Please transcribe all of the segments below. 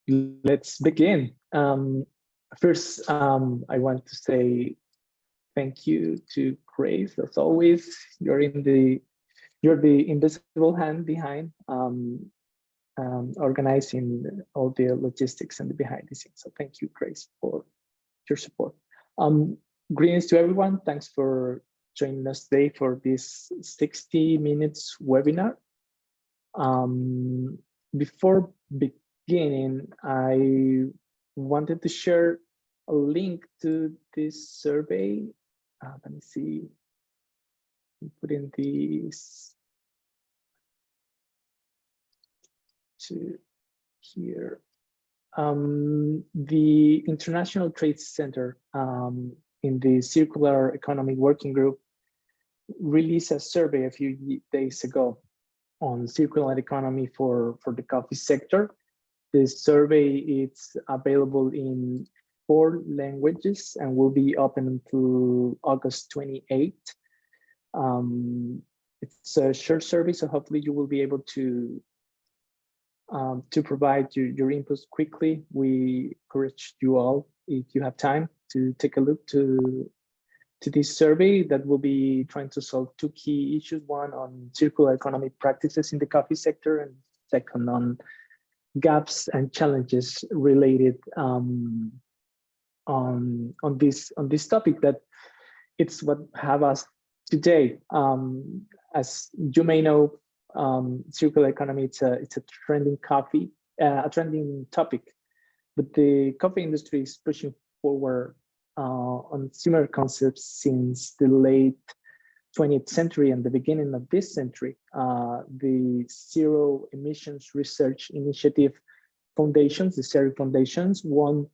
Let's begin. First, I want to say thank you to Grace. As always, you're the invisible hand behind organizing all the logistics and the behind the scenes. So thank you, Grace, for your support. Greetings to everyone. Thanks for joining us today for this 60 minutes webinar. Before beginning, I wanted to share a link to this survey. Let me see. Put in this to here. The International Trade Center in the Circular Economy Working Group released a survey a few days ago on circular economy for the coffee sector. This survey is available in 4 languages and will be open until August 28th. It's a short survey, so hopefully you will be able to provide your inputs quickly. We encourage you all, if you have time, to take a look to this survey that will be trying to solve 2 key issues: one on circular economy practices in the coffee sector, and second on gaps and challenges related on this topic that it's what have us today. As you may know, circular economy, it's a trending trending topic, but the coffee industry is pushing forward on similar concepts since the late 20th century and the beginning of this century. The Zero Emissions Research Initiative Foundations, the ZERI Foundations, won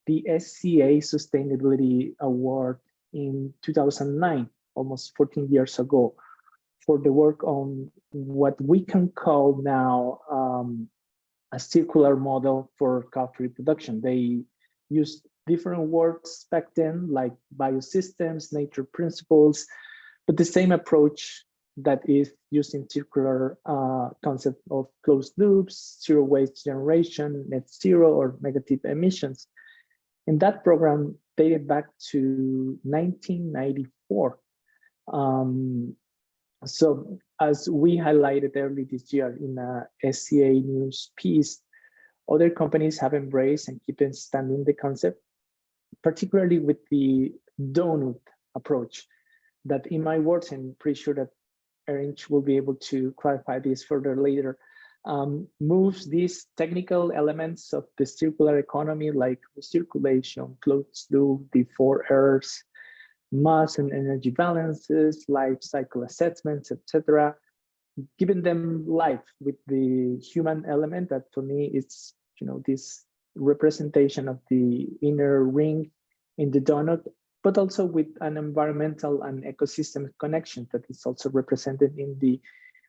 the SCA Sustainability Award in 2009, almost 14 years ago, for the work on what we can call now a circular model for coffee production. They used different words back then, like biosystems, nature principles, but the same approach that is used in circular concept of closed loops, zero waste generation, net zero, or negative emissions. And that program dated back to 1994. So as we highlighted early this year in a sca.news piece, other companies have embraced and keep expanding the concept, particularly with the donut approach that, in my words, and pretty sure that ERINCH will be able to clarify this further later, moves these technical elements of the circular economy like recirculation, closed loop, the 4 R's, mass and energy balances, life cycle assessments, etc., giving them life with the human element that for me it's, this representation of the inner ring in the donut, but also with an environmental and ecosystem connection that is also represented in the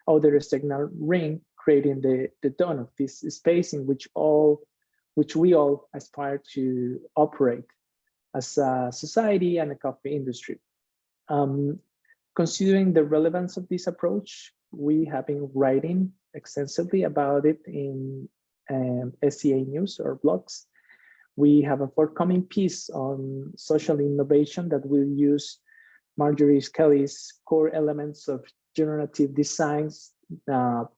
outer external ring, creating the donut, this space in which we all aspire to operate as a society and a coffee industry. Considering the relevance of this approach, we have been writing extensively about it in SCA News or blogs. We have a forthcoming piece on social innovation that will use Marjorie Skelly's core elements of generative designs,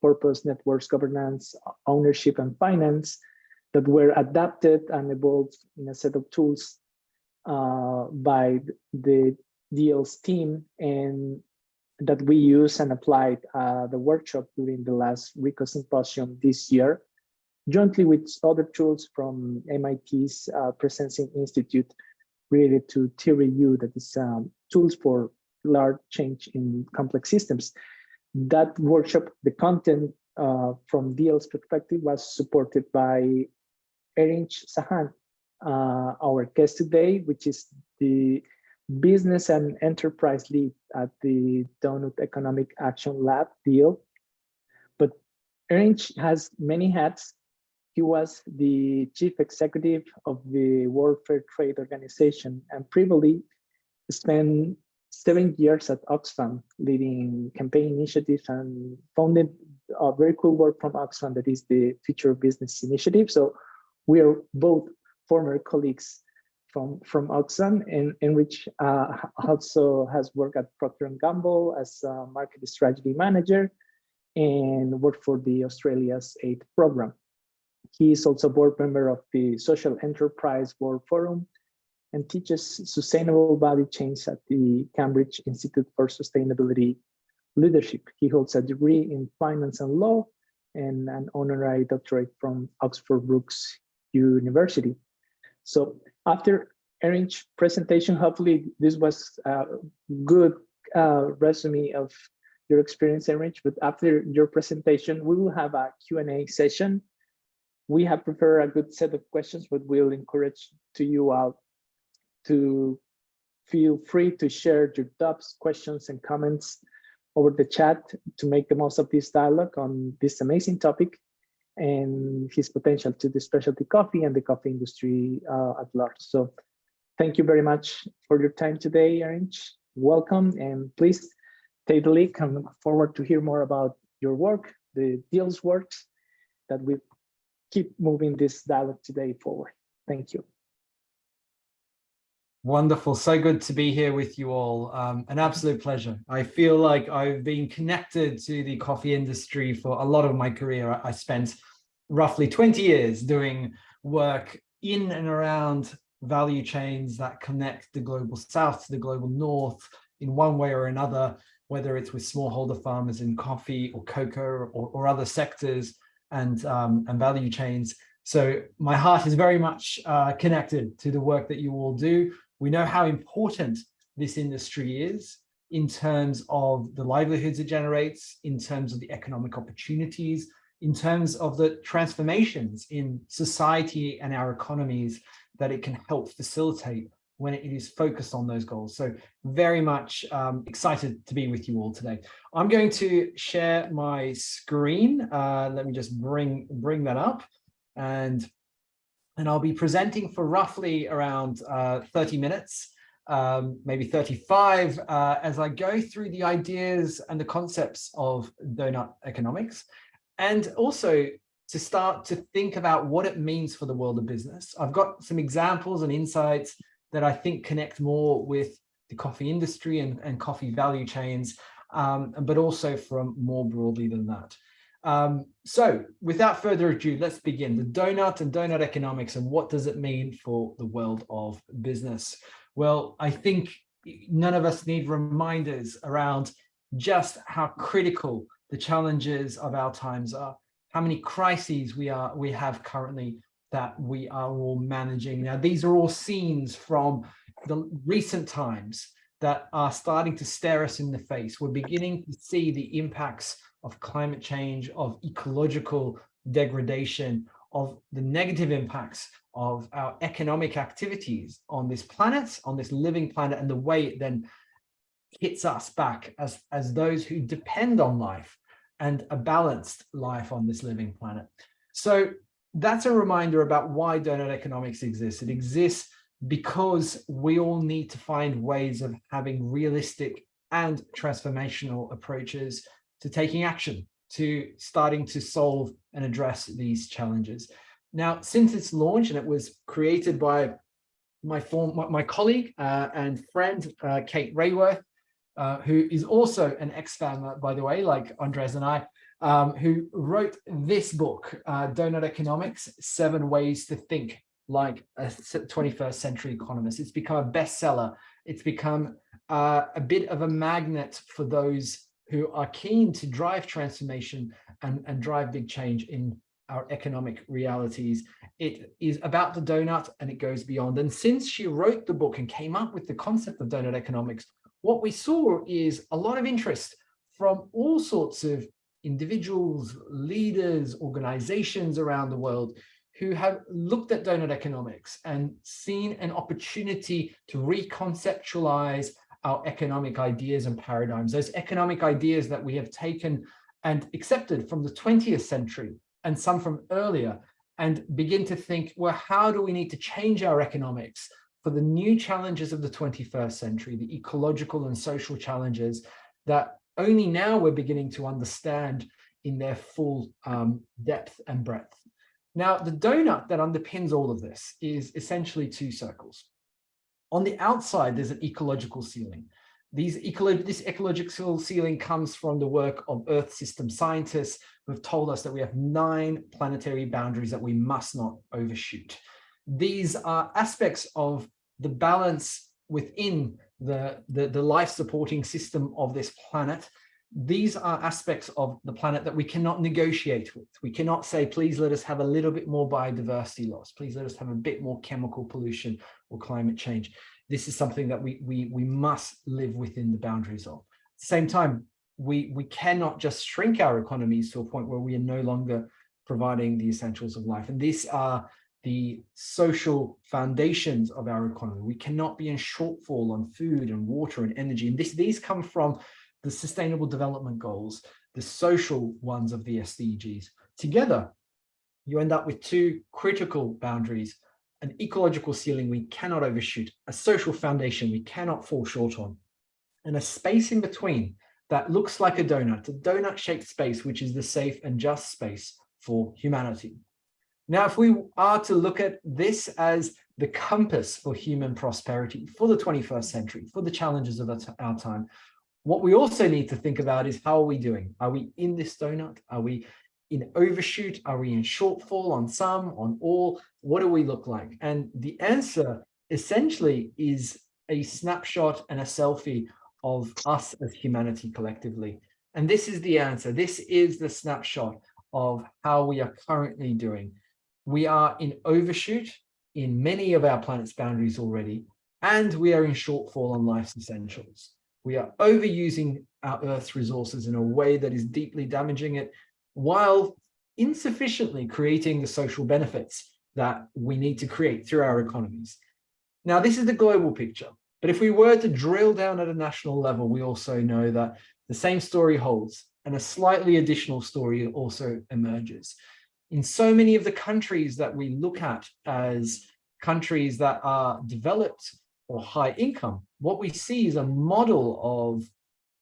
purpose, networks, governance, ownership, and finance that were adapted and evolved in a set of tools by the DL's team, and that we use and applied the workshop during the last RICO symposium this year, jointly with other tools from MIT's Presencing Institute related to TRU, that is tools for large change in complex systems. That workshop, the content from DL's perspective, was supported by ERINCH SAHAN, our guest today, which is the business and enterprise lead at the Doughnut Economic Action Lab, DL. But ERINCH has many hats. He was the chief executive of the World Fair Trade Organization and previously spent 7 years at Oxfam, leading campaign initiatives, and founded a very cool work from Oxfam that is the Future of Business Initiative. So We are both former colleagues from Oxfam, and ERINCH also has worked at Procter & Gamble as a market strategy manager and worked for the Australia's Aid program. He is also board member of the Social Enterprise World Forum and teaches sustainable value chains at the Cambridge Institute for Sustainability Leadership. He holds a degree in finance and law and an honorary doctorate from Oxford Brookes University. So after ERINCH presentation, hopefully this was a good resume of your experience, ERINCH, but after your presentation, we will have a Q&A session. We have prepared a good set of questions, but we'll encourage you all to feel free to share your thoughts, questions, and comments over the chat to make the most of this dialogue on this amazing topic and his potential to the specialty coffee and the coffee industry at large. So thank you very much for your time today, ERINCH. Welcome, and please take the lead. I look forward to hear more about your work, the deals works, that we keep moving this dialogue today forward. Thank you. Wonderful. So good to be here with you all. An absolute pleasure. I feel like I've been connected to the coffee industry for a lot of my career. I spent roughly 20 years doing work in and around value chains that connect the global south to the global north in one way or another, whether it's with smallholder farmers in coffee or cocoa or other sectors and value chains. So my heart is very much connected to the work that you all do. We know how important this industry is in terms of the livelihoods it generates, in terms of the economic opportunities, in terms of the transformations in society and our economies that it can help facilitate when it is focused on those goals. So very much excited to be with you all today. I'm going to share my screen. Let me just bring that up. And I'll be presenting for roughly around 30 minutes, maybe 35, as I go through the ideas and the concepts of doughnut economics, and also to start to think about what it means for the world of business. I've got some examples and insights that I think connect more with the coffee industry and coffee value chains, but also from more broadly than that. So without further ado, let's begin. The doughnut and doughnut economics, and what does it mean for the world of business? Well, I think none of us need reminders around just how critical the challenges of our times are, how many crises we have currently that we are all managing. Now, these are all scenes from the recent times that are starting to stare us in the face. We're beginning to see the impacts of climate change, of ecological degradation, of the negative impacts of our economic activities on this planet, on this living planet, and the way it then hits us back as those who depend on life and a balanced life on this living planet. So that's a reminder about why doughnut economics exists. It exists because we all need to find ways of having realistic and transformational approaches to taking action, to starting to solve and address these challenges. Now, since its launch, and it was created by my colleague and friend, Kate Rayworth, who is also an ex-farmer, by the way, like Andres and I, who wrote this book, Doughnut Economics, 7 Ways to Think Like a 21st Century Economist. It's become a bestseller. It's become a bit of a magnet for those who are keen to drive transformation and drive big change in our economic realities. It is about the doughnut and it goes beyond. And since she wrote the book and came up with the concept of doughnut economics, what we saw is a lot of interest from all sorts of individuals, leaders, organizations around the world who have looked at doughnut economics and seen an opportunity to reconceptualize our economic ideas and paradigms, those economic ideas that we have taken and accepted from the 20th century and some from earlier, and begin to think, well, how do we need to change our economics for the new challenges of the 21st century, the ecological and social challenges that only now we're beginning to understand in their full depth and breadth. Now, the donut that underpins all of this is essentially two circles. On the outside, there's an ecological ceiling. This ecological ceiling comes from the work of Earth system scientists who have told us that we have 9 planetary boundaries that we must not overshoot. These are aspects of the balance within the life-supporting system of this planet. These are aspects of the planet that we cannot negotiate with. We cannot say, please let us have a little bit more biodiversity loss. Please let us have a bit more chemical pollution or climate change. This is something that we must live within the boundaries of. At the same time, we cannot just shrink our economies to a point where we are no longer providing the essentials of life. And these are the social foundations of our economy. We cannot be in shortfall on food and water and energy. And these come from the Sustainable Development Goals, the social ones of the SDGs. Together, you end up with 2 critical boundaries: an ecological ceiling we cannot overshoot, a social foundation we cannot fall short on, and a space in between that looks like a donut-shaped space, which is the safe and just space for humanity. Now, if we are to look at this as the compass for human prosperity for the 21st century, for the challenges of our time, what we also need to think about is, how are we doing? Are we in this donut? Are we in overshoot? Are we in shortfall on some, on all? What do we look like? And the answer essentially is a snapshot and a selfie of us as humanity collectively. And this is the answer. This is the snapshot of how we are currently doing. We are in overshoot in many of our planet's boundaries already, and we are in shortfall on life's essentials. We are overusing our Earth's resources in a way that is deeply damaging it, while insufficiently creating the social benefits that we need to create through our economies. Now, this is the global picture, but if we were to drill down at a national level, we also know that the same story holds, and a slightly additional story also emerges. In so many of the countries that we look at as countries that are developed or high income, what we see is a model of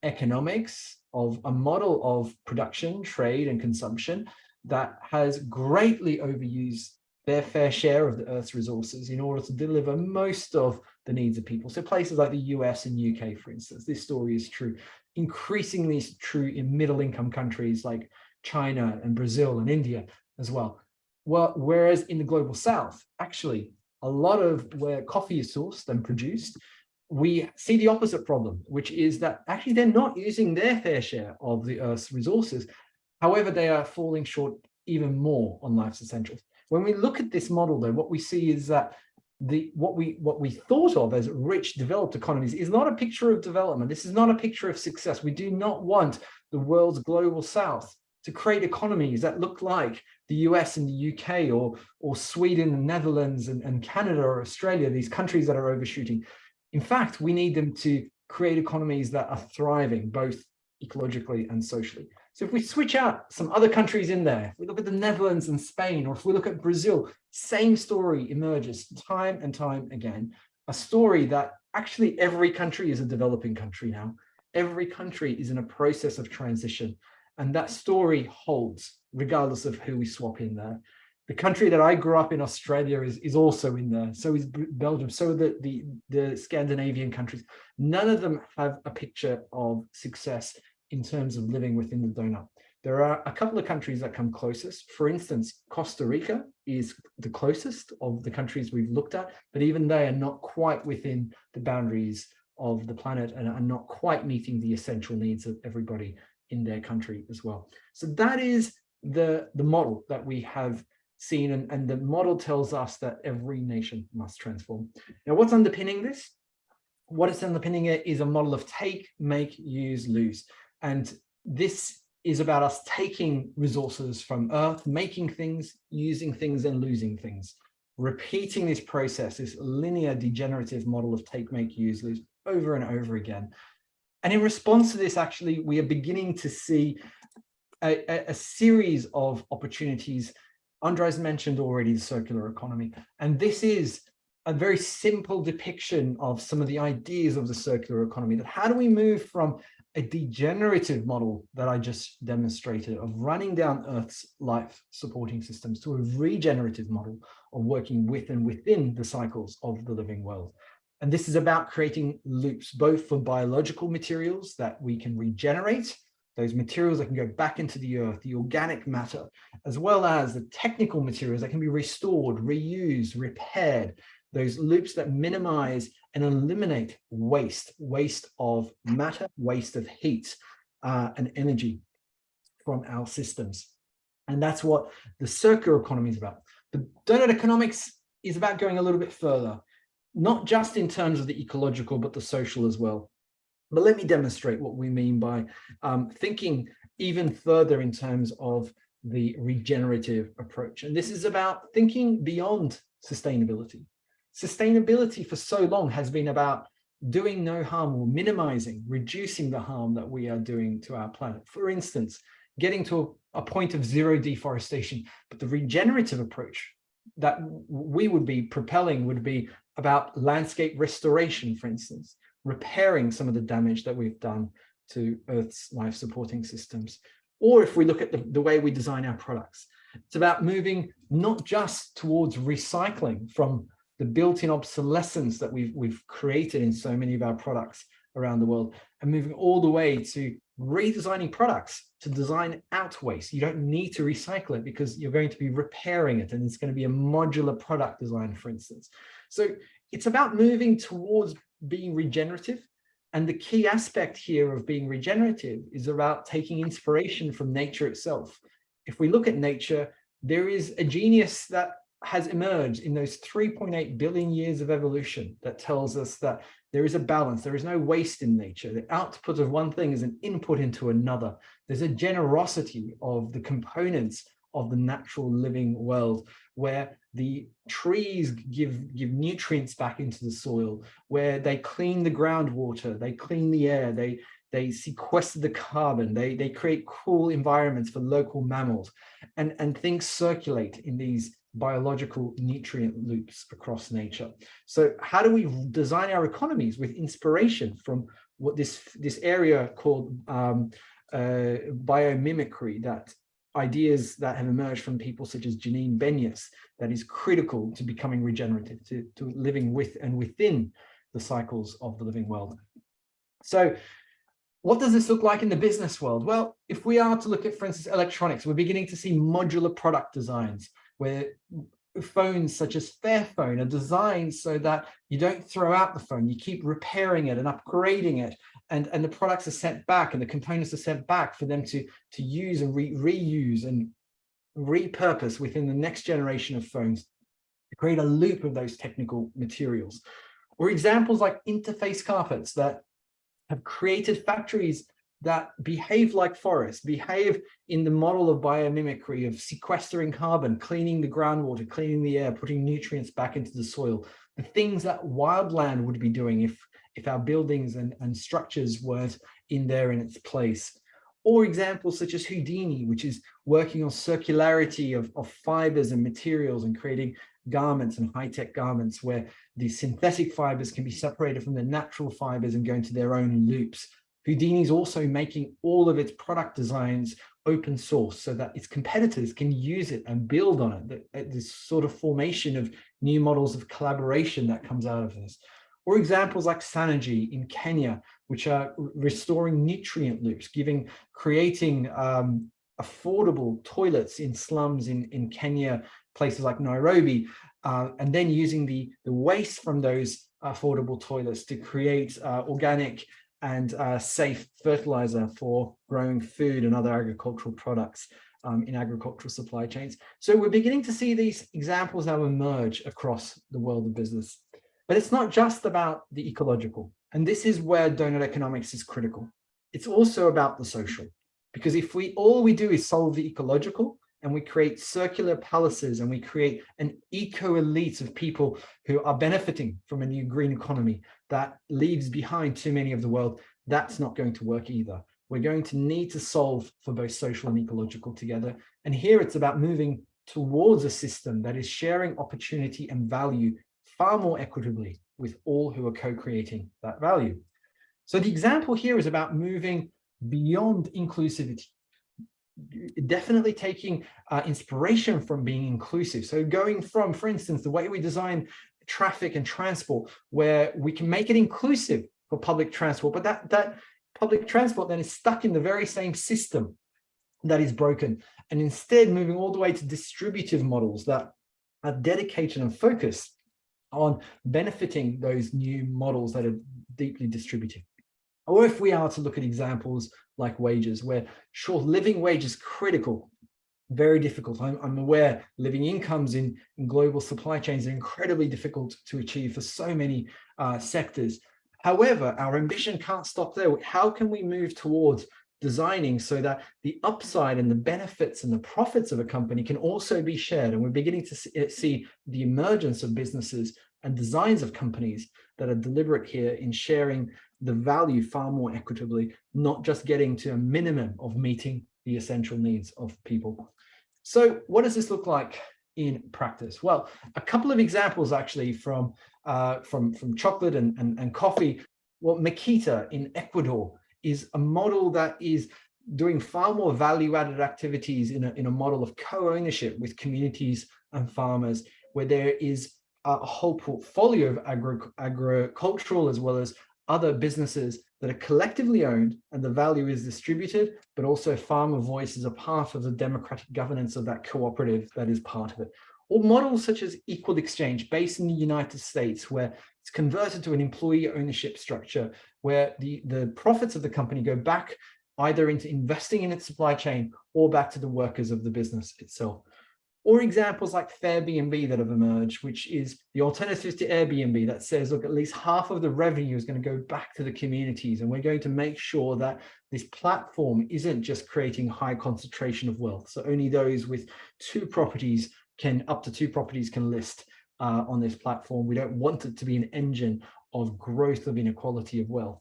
economics, of a model of production, trade, and consumption that has greatly overused their fair share of the Earth's resources in order to deliver most of the needs of people. So places like the US and UK, for instance, this story is true. Increasingly true in middle-income countries like China and Brazil and India as well. Whereas in the global South, actually, a lot of where coffee is sourced and produced, we see the opposite problem, which is that actually they're not using their fair share of the Earth's resources. However, they are falling short even more on life's essentials. When we look at this model, though, what we see is that what we thought of as rich, developed economies is not a picture of development. This is not a picture of success. We do not want the world's global South to create economies that look like the US and the UK or Sweden and Netherlands and Canada or Australia, these countries that are overshooting. In fact, we need them to create economies that are thriving, both ecologically and socially. So if we switch out some other countries in there, if we look at the Netherlands and Spain, or if we look at Brazil, same story emerges time and time again. A story that actually every country is a developing country now. Every country is in a process of transition. And that story holds regardless of who we swap in there. The country that I grew up in, Australia, is also in there. So is Belgium. So are the Scandinavian countries. None of them have a picture of success in terms of living within the donut. There are a couple of countries that come closest. For instance, Costa Rica is the closest of the countries we've looked at, but even they are not quite within the boundaries of the planet and are not quite meeting the essential needs of everybody in their country as well. So that is the model that we have seen, and the model tells us that every nation must transform. Now, what's underpinning this? What is underpinning it is a model of take, make, use, lose. And this is about us taking resources from Earth, making things, using things, and losing things. Repeating this process, this linear degenerative model of take, make, use, lose over and over again. And in response to this, actually, we are beginning to see a series of opportunities. Andrés mentioned already the circular economy, and this is a very simple depiction of some of the ideas of the circular economy. That how do we move from a degenerative model that I just demonstrated of running down Earth's life supporting systems to a regenerative model of working with and within the cycles of the living world. And this is about creating loops, both for biological materials that we can regenerate, those materials that can go back into the earth, the organic matter, as well as the technical materials that can be restored, reused, repaired, those loops that minimize and eliminate waste of matter, waste of heat and energy from our systems. And that's what the circular economy is about. The doughnut economics is about going a little bit further, not just in terms of the ecological, but the social as well. But let me demonstrate what we mean by thinking even further in terms of the regenerative approach. And this is about thinking beyond sustainability. Sustainability for so long has been about doing no harm or minimizing, reducing the harm that we are doing to our planet. For instance, getting to a point of zero deforestation. But the regenerative approach that we would be propelling would be about landscape restoration, for instance, repairing some of the damage that we've done to Earth's life supporting systems. Or if we look at the way we design our products, it's about moving not just towards recycling from the built-in obsolescence that we've created in so many of our products around the world, and moving all the way to redesigning products to design out waste. You don't need to recycle it because you're going to be repairing it, and it's going to be a modular product design, for instance. So it's about moving towards being regenerative. And the key aspect here of being regenerative is about taking inspiration from nature itself. If we look at nature, there is a genius that has emerged in those 3.8 billion years of evolution that tells us that there is a balance. There is no waste in nature. The output of one thing is an input into another. There's a generosity of the components of the natural living world, where the trees give nutrients back into the soil, where they clean the groundwater, they clean the air, they sequester the carbon, they create cool environments for local mammals, and things circulate in these biological nutrient loops across nature. So how do we design our economies with inspiration from what this area called biomimicry, that ideas that have emerged from people such as Janine Benyus, that is critical to becoming regenerative, to living with and within the cycles of the living world. So what does this look like in the business world? Well, if we are to look at, for instance, electronics, we're beginning to see modular product designs where phones such as Fairphone are designed so that you don't throw out the phone, you keep repairing it and upgrading it, and the products are sent back and the components are sent back for them to use and reuse and repurpose within the next generation of phones to create a loop of those technical materials. Or examples like interface carpets that have created factories that behave like forests, behave in the model of biomimicry of sequestering carbon, cleaning the groundwater, cleaning the air, putting nutrients back into the soil, the things that wildland would be doing if our buildings and structures weren't in there in its place. Or examples such as Houdini, which is working on circularity of fibers and materials and creating garments and high-tech garments where the synthetic fibers can be separated from the natural fibers and go into their own loops. Houdini is also making all of its product designs open source so that its competitors can use it and build on it. This sort of formation of new models of collaboration that comes out of this. Or examples like Sanergy in Kenya, which are restoring nutrient loops, creating affordable toilets in slums in Kenya, places like Nairobi, and then using the waste from those affordable toilets to create organic and safe fertilizer for growing food and other agricultural products in agricultural supply chains. So we're beginning to see these examples now emerge across the world of business. But it's not just about the ecological. And this is where doughnut economics is critical. It's also about the social. Because if all we do is solve the ecological, and we create circular palaces, and we create an eco-elite of people who are benefiting from a new green economy that leaves behind too many of the world, that's not going to work either. We're going to need to solve for both social and ecological together. And here it's about moving towards a system that is sharing opportunity and value far more equitably with all who are co-creating that value. So the example here is about moving beyond inclusivity, definitely taking inspiration from being inclusive. So going from, for instance, the way we design traffic and transport, where we can make it inclusive for public transport, but that public transport then is stuck in the very same system that is broken, and instead moving all the way to distributive models that are dedicated and focused on benefiting those new models that are deeply distributed. Or if we are to look at examples like wages, where sure, living wage is critical, very difficult. I'm aware living incomes in global supply chains are incredibly difficult to achieve for so many sectors. However, our ambition can't stop there. How can we move towards designing so that the upside and the benefits and the profits of a company can also be shared? And we're beginning to see the emergence of businesses and designs of companies that are deliberate here in sharing the value far more equitably, not just getting to a minimum of meeting the essential needs of people. So what does this look like in practice? Well, a couple of examples actually from chocolate and coffee. Well, Makita in Ecuador is a model that is doing far more value-added activities in a model of co-ownership with communities and farmers, where there is a whole portfolio of agricultural as well as other businesses that are collectively owned, and the value is distributed, but also farmer voice is a part of the democratic governance of that cooperative that is part of it. Or models such as equal exchange based in the United States, where it's converted to an employee ownership structure, where the profits of the company go back either into investing in its supply chain or back to the workers of the business itself. Or examples like Fairbnb that have emerged, which is the alternative to Airbnb that says, look, at least half of the revenue is going to go back to the communities. And we're going to make sure that this platform isn't just creating high concentration of wealth. So only those with up to two properties can list on this platform. We don't want it to be an engine of growth of inequality of wealth.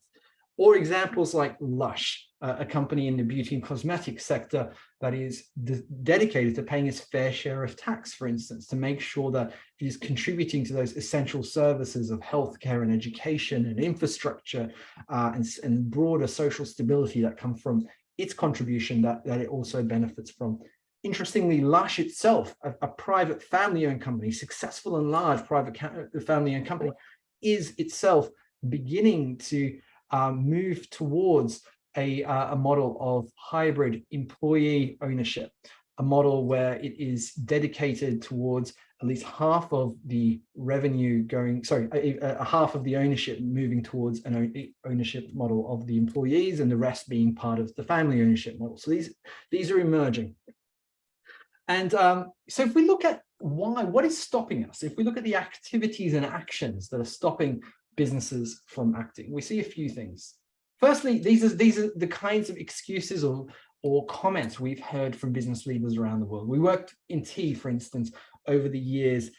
Or examples like Lush, a company in the beauty and cosmetics sector that is dedicated to paying its fair share of tax, for instance, to make sure that it is contributing to those essential services of healthcare and education and infrastructure and broader social stability that come from its contribution that it also benefits from. Interestingly, Lush itself, a private family-owned company, successful and large private family-owned company, is itself beginning to move towards a model of hybrid employee ownership, a model where it is dedicated towards at least half of the revenue half of the ownership moving towards an ownership model of the employees, and the rest being part of the family ownership model. So these are emerging. And so if we look at what is stopping us, if we look at the activities and actions that are stopping businesses from acting, we see a few things. Firstly, these are the kinds of excuses or comments we've heard from business leaders around the world. We worked in tea, for instance, over the years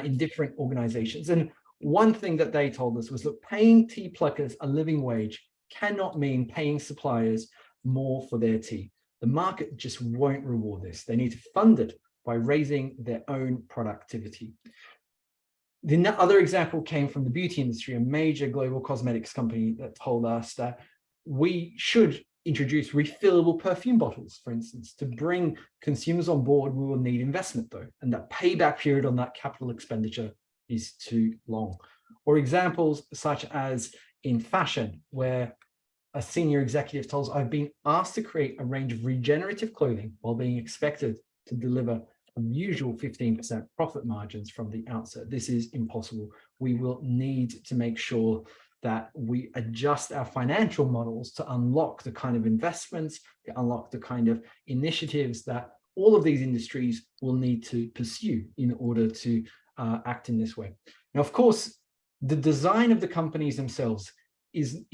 in different organizations. And one thing that they told us was, look, paying tea pluckers a living wage cannot mean paying suppliers more for their tea. The market just won't reward this. They need to fund it by raising their own productivity. The other example came from the beauty industry, a major global cosmetics company that told us that we should introduce refillable perfume bottles, for instance. To bring consumers on board, we will need investment though, and that payback period on that capital expenditure is too long. Or examples such as in fashion, where a senior executive tells us, I've been asked to create a range of regenerative clothing while being expected to deliver unusual 15% profit margins from the outset. This is impossible. We will need to make sure that we adjust our financial models to unlock the kind of investments, to unlock the kind of initiatives that all of these industries will need to pursue in order to act in this way. Now, of course, the design of the companies themselves is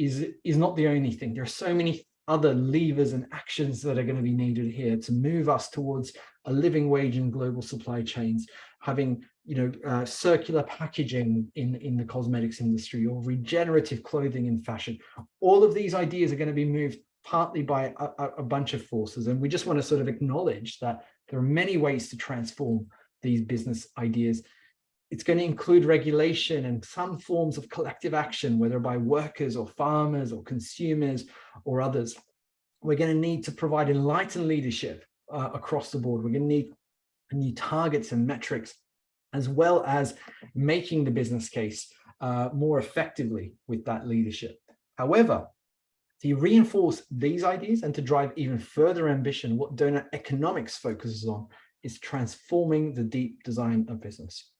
not the only thing. There are so many other levers and actions that are going to be needed here to move us towards a living wage in global supply chains, having circular packaging in the cosmetics industry, or regenerative clothing in fashion. All of these ideas are going to be moved partly by a bunch of forces, and we just want to sort of acknowledge that there are many ways to transform these business ideas. It's going to include regulation and some forms of collective action, whether by workers or farmers or consumers or others. We're going to need to provide enlightened leadership across the board. We're going to need new targets and metrics, as well as making the business case more effectively with that leadership. However, to reinforce these ideas and to drive even further ambition, what Doughnut Economics focuses on is transforming the deep design of business.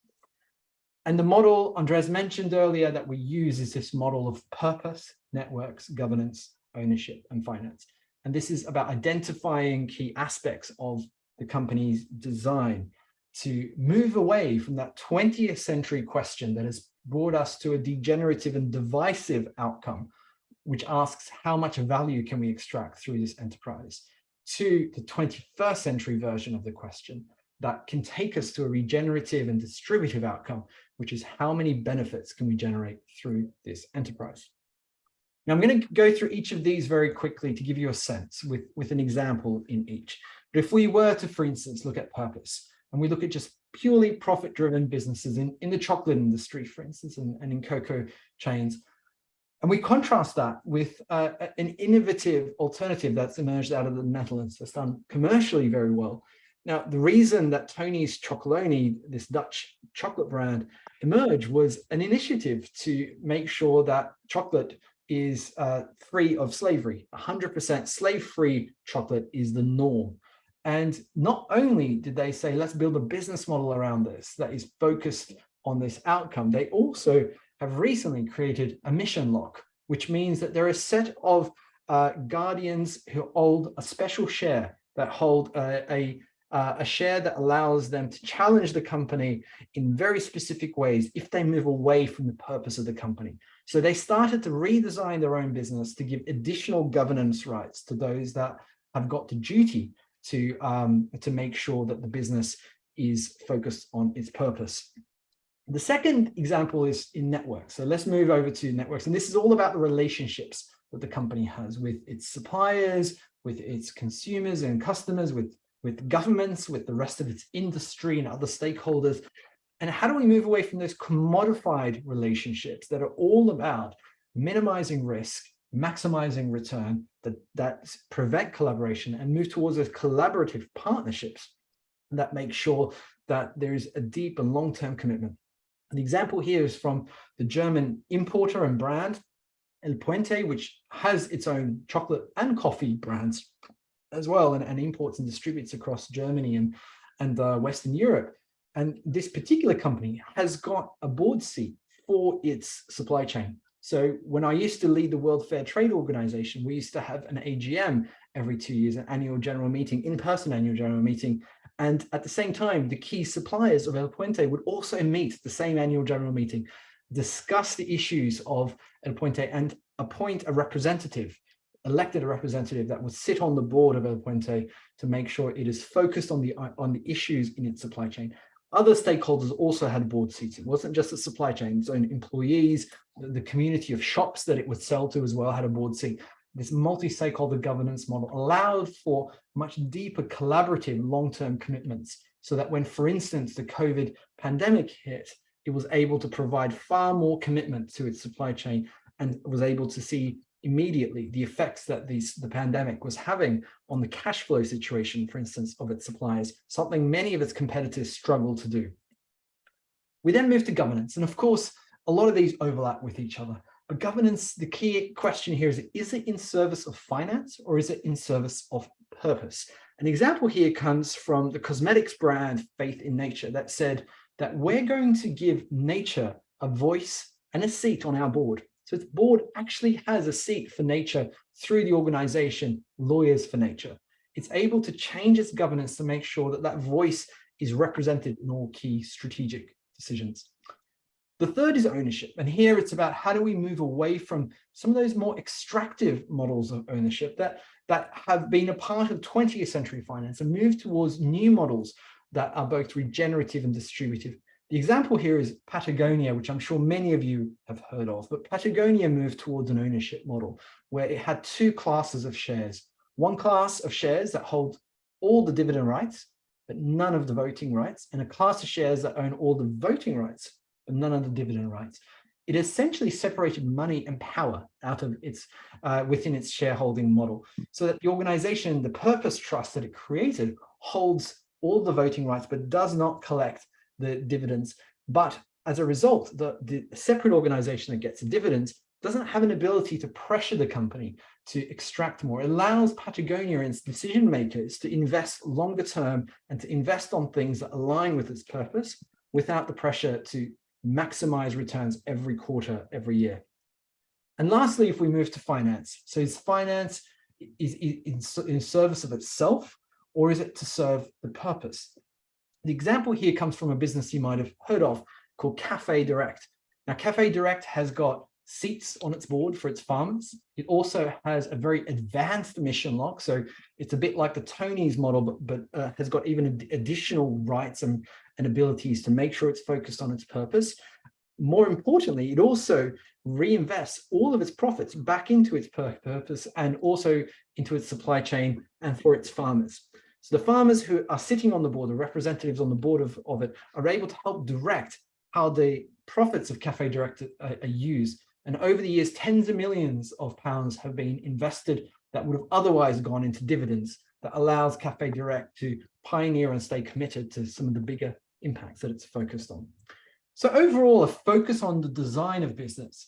And the model Andres mentioned earlier that we use is this model of purpose, networks, governance, ownership, and finance. And this is about identifying key aspects of the company's design to move away from that 20th century question that has brought us to a degenerative and divisive outcome, which asks how much value can we extract through this enterprise, to the 21st century version of the question that can take us to a regenerative and distributive outcome, which is how many benefits can we generate through this enterprise. Now, I'm going to go through each of these very quickly to give you a sense with an example in each. But if we were to, for instance, look at purpose, and we look at just purely profit-driven businesses in the chocolate industry, for instance, and in cocoa chains, and we contrast that with an innovative alternative that's emerged out of the Netherlands that's done commercially very well. Now, the reason that Tony's Chocolonely, this Dutch chocolate brand, emerged was an initiative to make sure that chocolate is free of slavery. 100% slave-free chocolate is the norm. And not only did they say, let's build a business model around this that is focused on this outcome, they also have recently created a mission lock, which means that there are a set of guardians who hold a special share, that hold a share that allows them to challenge the company in very specific ways if they move away from the purpose of the company. So they started to redesign their own business to give additional governance rights to those that have got the duty to make sure that the business is focused on its purpose. The second example is in networks. So let's move over to networks. And this is all about the relationships that the company has with its suppliers, with its consumers and customers, with governments, with the rest of its industry and other stakeholders. And how do we move away from those commodified relationships that are all about minimizing risk, maximizing return, that prevent collaboration, and move towards those collaborative partnerships that make sure that there is a deep and long-term commitment. An example here is from the German importer and brand El Puente, which has its own chocolate and coffee brands as well, and imports and distributes across Germany and Western Europe. And this particular company has got a board seat for its supply chain. So when I used to lead the World Fair Trade Organization, we used to have an AGM every 2 years, an annual general meeting, in-person annual general meeting. And at the same time, the key suppliers of El Puente would also meet the same annual general meeting, discuss the issues of El Puente, and appoint a representative, elected a representative that would sit on the board of El Puente to make sure it is focused on the issues in its supply chain. Other stakeholders also had board seats. It wasn't just the supply chain, its own employees, the community of shops that it would sell to as well had a board seat. This multi-stakeholder governance model allowed for much deeper collaborative long-term commitments, so that when, for instance, the COVID pandemic hit, it was able to provide far more commitment to its supply chain and was able to see immediately the effects that the pandemic was having on the cash flow situation, for instance, of its suppliers, something many of its competitors struggle to do. We then move to governance. And of course, a lot of these overlap with each other. But governance, the key question here is it in service of finance or is it in service of purpose? An example here comes from the cosmetics brand Faith in Nature that said that we're going to give nature a voice and a seat on our board. So its board actually has a seat for nature through the organization Lawyers for Nature. It's able to change its governance to make sure that that voice is represented in all key strategic decisions. The third is ownership. And here it's about how do we move away from some of those more extractive models of ownership that have been a part of 20th century finance and move towards new models that are both regenerative and distributive. The example here is Patagonia, which I'm sure many of you have heard of, but Patagonia moved towards an ownership model where it had two classes of shares. One class of shares that hold all the dividend rights, but none of the voting rights, and a class of shares that own all the voting rights, but none of the dividend rights. It essentially separated money and power out of its within its shareholding model, so that the organization, the purpose trust that it created, holds all the voting rights, but does not collect the dividends. But as a result, the separate organization that gets the dividends doesn't have an ability to pressure the company to extract more. It allows Patagonia and its decision makers to invest longer term and to invest on things that align with its purpose without the pressure to maximize returns every quarter, every year. And lastly, if we move to finance, so is finance in service of itself, or is it to serve the purpose? The example here comes from a business you might have heard of called Cafe Direct. Now, Cafe Direct has got seats on its board for its farmers. It also has a very advanced mission lock. So it's a bit like the Tony's model, but has got even additional rights and abilities to make sure it's focused on its purpose. More importantly, it also reinvests all of its profits back into its purpose and also into its supply chain and for its farmers. So the farmers who are sitting on the board, the representatives on the board of it, are able to help direct how the profits of Cafe Direct are used. And over the years, tens of millions of pounds have been invested that would have otherwise gone into dividends, that allows Cafe Direct to pioneer and stay committed to some of the bigger impacts that it's focused on. So overall, a focus on the design of business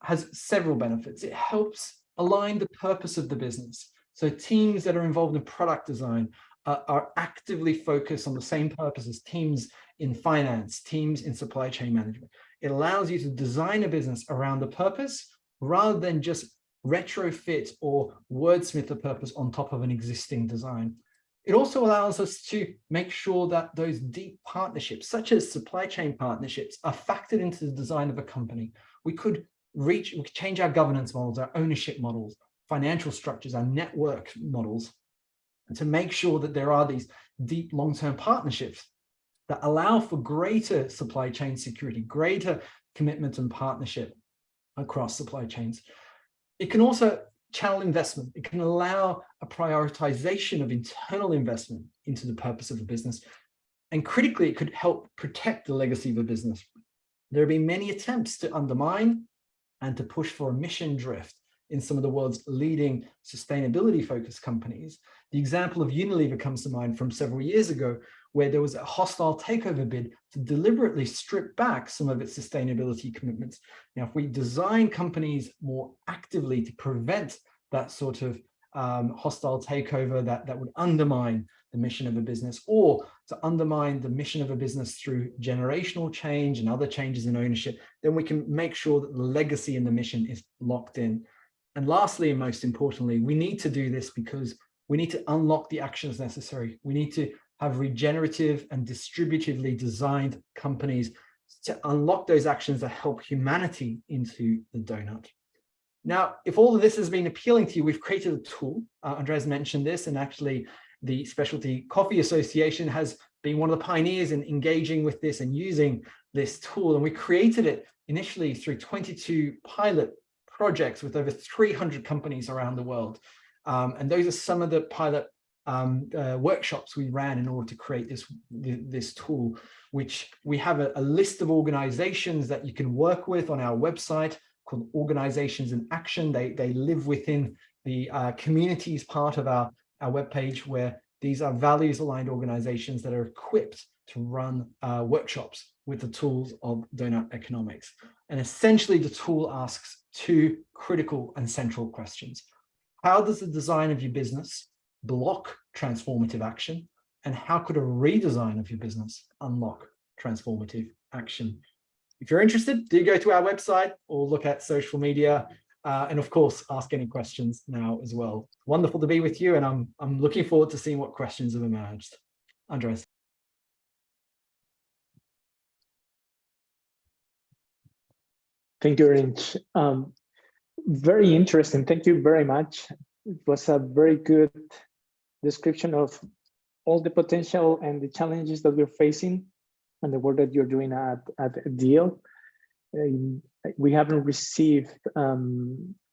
has several benefits. It helps align the purpose of the business. So teams that are involved in product design are actively focused on the same purpose as teams in finance, teams in supply chain management. It allows you to design a business around the purpose rather than just retrofit or wordsmith the purpose on top of an existing design. It also allows us to make sure that those deep partnerships, such as supply chain partnerships, are factored into the design of a company. We could change our governance models, our ownership models, financial structures, our network models, to make sure that there are these deep long-term partnerships that allow for greater supply chain security, greater commitment and partnership across supply chains. It can also channel investment. It can allow a prioritization of internal investment into the purpose of a business. And critically, it could help protect the legacy of a business. There have been many attempts to undermine and to push for emission drift in some of the world's leading sustainability-focused companies. The example of Unilever comes to mind from several years ago, where there was a hostile takeover bid to deliberately strip back some of its sustainability commitments. Now, if we design companies more actively to prevent that sort of hostile takeover that would undermine the mission of a business, or to undermine the mission of a business through generational change and other changes in ownership, then we can make sure that the legacy and the mission is locked in. And lastly, and most importantly, we need to do this because we need to unlock the actions necessary. We need to have regenerative and distributively designed companies to unlock those actions that help humanity into the donut. Now, if all of this has been appealing to you, we've created a tool. Andrés mentioned this, and actually the Specialty Coffee Association has been one of the pioneers in engaging with this and using this tool. And we created it initially through 22 pilot projects with over 300 companies around the world. And those are some of the pilot workshops we ran in order to create this tool, which we have a list of organizations that you can work with on our website called Organizations in Action. They live within the communities part of our webpage, where these are values-aligned organizations that are equipped to run workshops with the tools of Doughnut Economics. And essentially, the tool asks two critical and central questions. How does the design of your business block transformative action? And how could a redesign of your business unlock transformative action? If you're interested, do go to our website or look at social media, and of course, ask any questions now as well. Wonderful to be with you, and I'm looking forward to seeing what questions have emerged. Andrés. Thank you, ERINCH. Very interesting. Thank you very much. It was a very good description of all the potential and the challenges that we're facing and the work that you're doing at Deal. We haven't received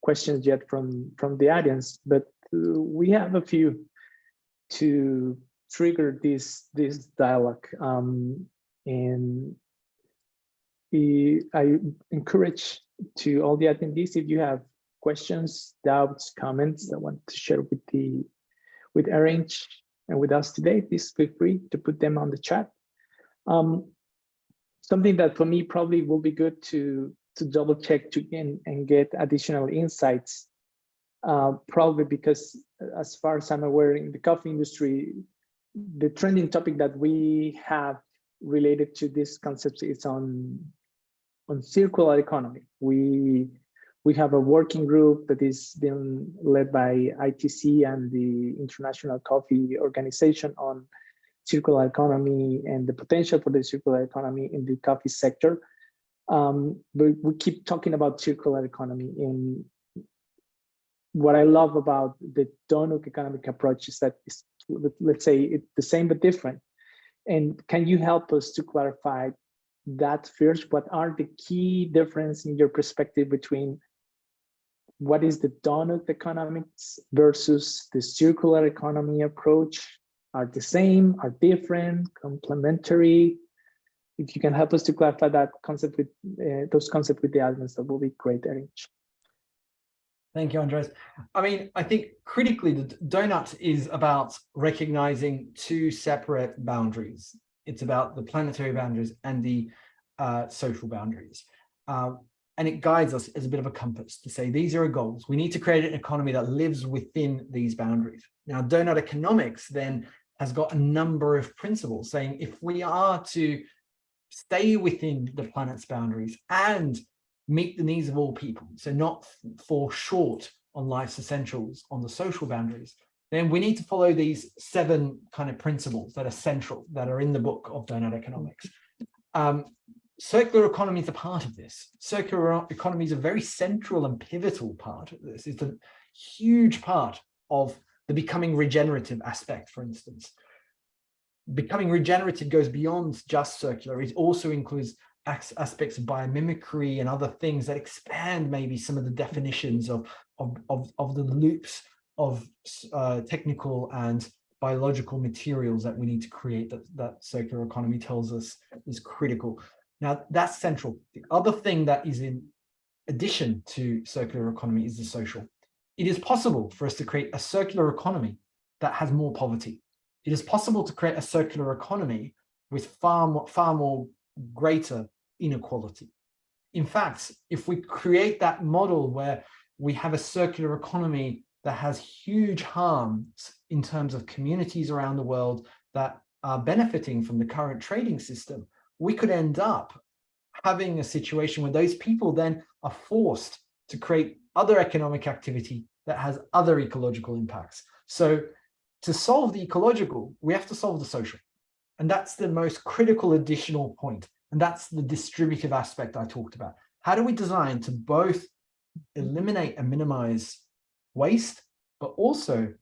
questions yet from the audience, but we have a few to trigger this dialogue. And I encourage to all the attendees, if you have questions, doubts, comments that want to share with ERINCH and with us today, please feel free to put them on the chat. Something that for me probably will be good to double check and get additional insights, probably because as far as I'm aware in the coffee industry, the trending topic that we have related to this concept is on circular economy. We have a working group that is being led by ITC and the International Coffee Organization on circular economy and the potential for the circular economy in the coffee sector. But we keep talking about circular economy. And what I love about the Doughnut economic approach is that it's, let's say, it's the same but different. And can you help us to clarify that first? What are the key differences in your perspective between what is the Doughnut economics versus the circular economy approach? Are the same, are different, complementary? If you can help us to clarify that concept with those concepts with the audience, that will be great, ERINCH. Thank you, Andres. I mean, I think critically, the Doughnut is about recognizing two separate boundaries. It's about the planetary boundaries and the social boundaries. And it guides us as a bit of a compass to say, these are our goals. We need to create an economy that lives within these boundaries. Now, Doughnut Economics then has got a number of principles saying if we are to stay within the planet's boundaries and meet the needs of all people, so not fall short on life's essentials on the social boundaries, then we need to follow these 7 kind of principles that are central, that are in the book of Doughnut Economics. Circular economy is a part of this. Circular economy is a very central and pivotal part of this. It's a huge part of the becoming regenerative aspect, for instance. Becoming regenerative goes beyond just circular. It also includes aspects of biomimicry and other things that expand maybe some of the definitions of the loops of technical and biological materials that we need to create, that circular economy tells us is critical. Now, that's central. The other thing that is in addition to circular economy is the social. It is possible for us to create a circular economy that has more poverty. It is possible to create a circular economy with far more greater inequality. In fact, if we create that model where we have a circular economy that has huge harms in terms of communities around the world that are benefiting from the current trading system, we could end up having a situation where those people then are forced to create other economic activity that has other ecological impacts. So to solve the ecological, we have to solve the social. And that's the most critical additional point. And that's the distributive aspect I talked about. How do we design to both eliminate and minimize waste, but also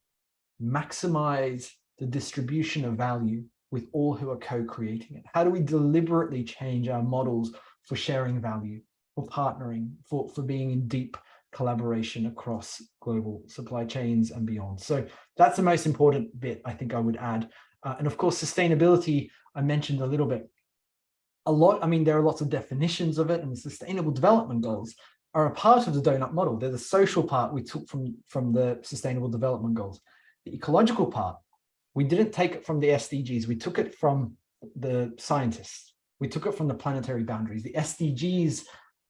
maximize the distribution of value with all who are co-creating it? How do we deliberately change our models for sharing value, for partnering, for being in deep collaboration across global supply chains and beyond? So that's the most important bit I think I would add. And of course, sustainability, I mentioned a little bit. I mean, there are lots of definitions of it, and the Sustainable Development Goals are a part of the Doughnut model. They're the social part we took from the Sustainable Development Goals. The ecological part, we didn't take it from the SDGs. We took it from the scientists. We took it from the planetary boundaries. The SDGs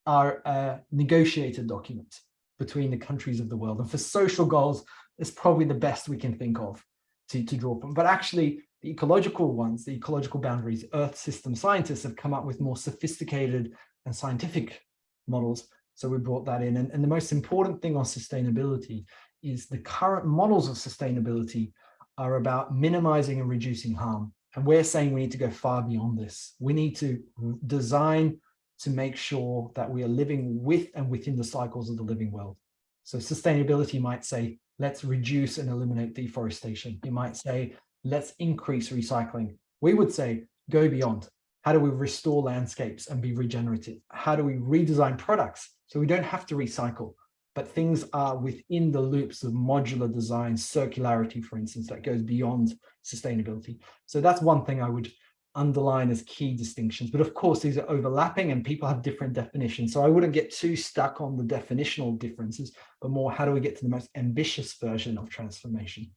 are a negotiated document between the countries of the world. And for social goals, it's probably the best we can think of to draw from. But actually, the ecological ones, the ecological boundaries, Earth system scientists have come up with more sophisticated and scientific models. So we brought that in. And the most important thing on sustainability is the current models of sustainability are about minimizing and reducing harm. And we're saying we need to go far beyond this. We need to design to make sure that we are living with and within the cycles of the living world. So sustainability might say, let's reduce and eliminate deforestation. It might say, let's increase recycling. We would say, go beyond. How do we restore landscapes and be regenerative? How do we redesign products so we don't have to recycle, but things are within the loops of modular design, circularity, for instance, that goes beyond sustainability. So that's one thing I would underline as key distinctions. But of course, these are overlapping and people have different definitions. So I wouldn't get too stuck on the definitional differences, but more how do we get to the most ambitious version of transformation?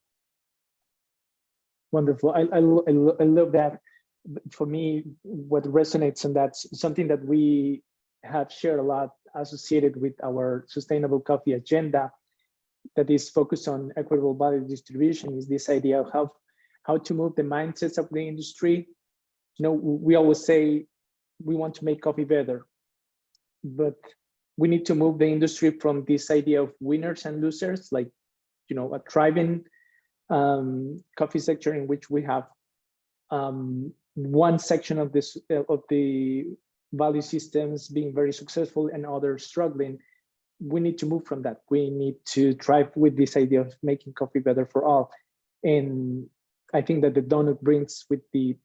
Wonderful. I love that. For me, what resonates, and that's something that we have shared a lot associated with our sustainable coffee agenda that is focused on equitable value distribution, is this idea of how to move the mindsets of the industry. You know, we always say we want to make coffee better, but we need to move the industry from this idea of winners and losers, like, you know, a thriving coffee sector in which we have one section of this of the value systems being very successful and others struggling. We need to move from that. We need to thrive with this idea of making coffee better for all. And I think that the donut brings with the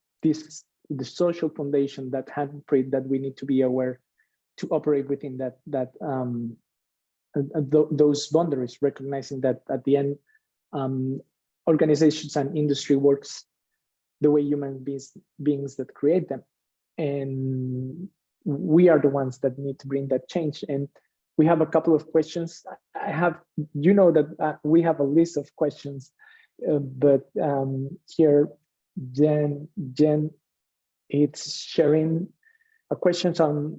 social foundation, that handprint that we need to be aware to operate within those boundaries, recognizing that at the end, organizations and industry works the way human beings that create them. And we are the ones that need to bring that change. And we have a couple of questions. I have, you know, that we have a list of questions, but here, Jen, it's sharing a question on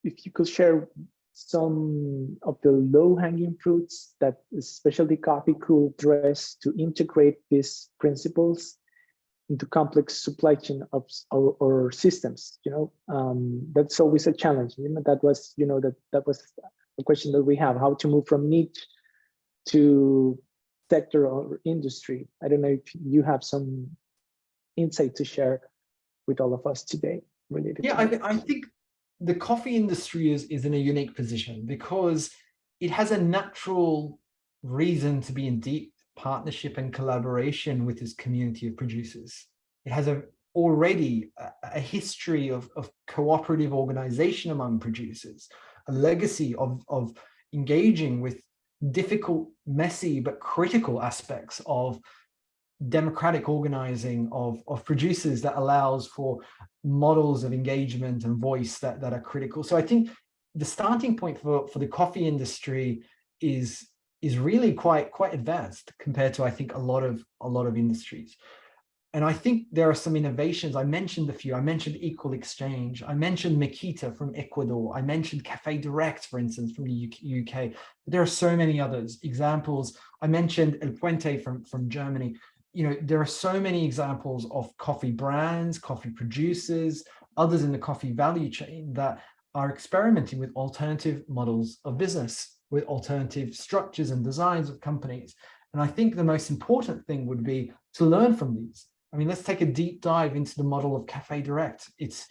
if you could share some of the low-hanging fruits that specialty coffee could address to integrate these principles into complex supply chain of or systems. You know, that's always a challenge. You know, that was a question that we have: how to move from niche to sector or industry. I don't know if you have some insight to share with all of us today related. Yeah, I think the coffee industry is in a unique position because it has a natural reason to be in deep partnership and collaboration with this community of producers. It has already a history of cooperative organization among producers, a legacy of engaging with difficult, messy, but critical aspects of democratic organizing of producers that allows for models of engagement and voice that are critical. So I think the starting point for the coffee industry is really quite advanced compared to, I think, a lot of industries. And I think there are some innovations. I mentioned a few. I mentioned Equal Exchange. I mentioned Makita from Ecuador. I mentioned Cafe Direct, for instance, from the UK. There are so many others examples. I mentioned El Puente from Germany. You know, there are so many examples of coffee brands, coffee producers, others in the coffee value chain that are experimenting with alternative models of business, with alternative structures and designs of companies. And I think the most important thing would be to learn from these. I mean, let's take a deep dive into the model of Cafe Direct. It's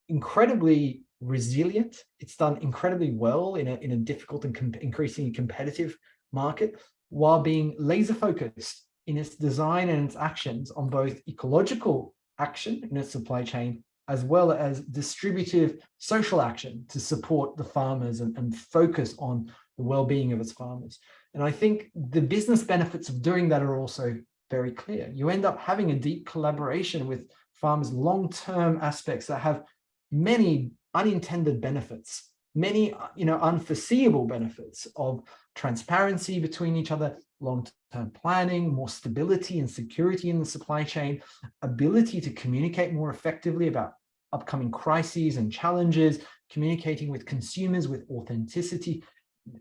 incredibly resilient. It's done incredibly well in a difficult and increasingly competitive market, while being laser focused in its design and its actions on both ecological action in its supply chain, as well as distributive social action to support the farmers and focus on the well-being of its farmers. And I think the business benefits of doing that are also very clear. You end up having a deep collaboration with farmers, long-term aspects that have many unintended benefits, many unforeseeable benefits of transparency between each other, long-term planning, more stability and security in the supply chain, ability to communicate more effectively about upcoming crises and challenges, communicating with consumers with authenticity.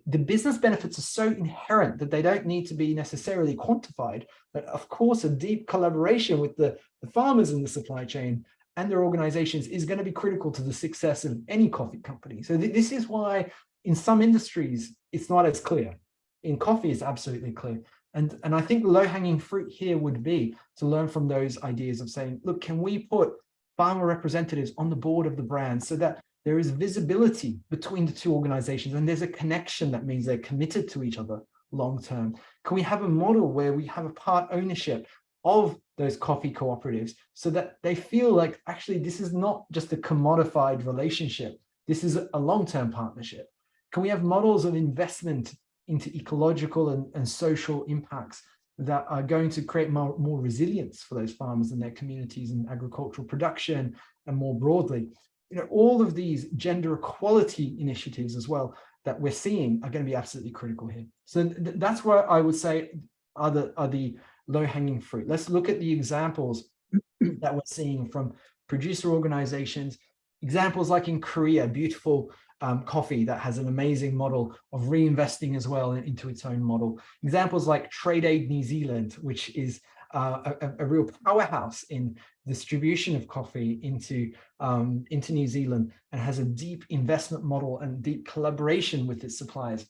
The business benefits are so inherent that they don't need to be necessarily quantified. But of course, a deep collaboration with the farmers in the supply chain and their organizations is going to be critical to the success of any coffee company. So this is why in some industries, it's not as clear. In coffee, it's absolutely clear. And I think the low-hanging fruit here would be to learn from those ideas of saying, look, can we put farmer representatives on the board of the brand so that there is visibility between the two organizations and there's a connection that means they're committed to each other long-term? Can we have a model where we have a part ownership of those coffee cooperatives so that they feel like actually this is not just a commodified relationship, this is a long-term partnership? Can we have models of investment into ecological and social impacts that are going to create more resilience for those farmers and their communities and agricultural production, and more broadly, all of these gender equality initiatives as well that we're seeing are going to be absolutely critical here. So that's where I would say are the low-hanging fruit. Let's look at the examples that we're seeing from producer organizations, examples like in Korea, beautiful coffee that has an amazing model of reinvesting as well into its own model. Examples like Trade Aid New Zealand, which is a real powerhouse in distribution of coffee into New Zealand, and has a deep investment model and deep collaboration with its suppliers.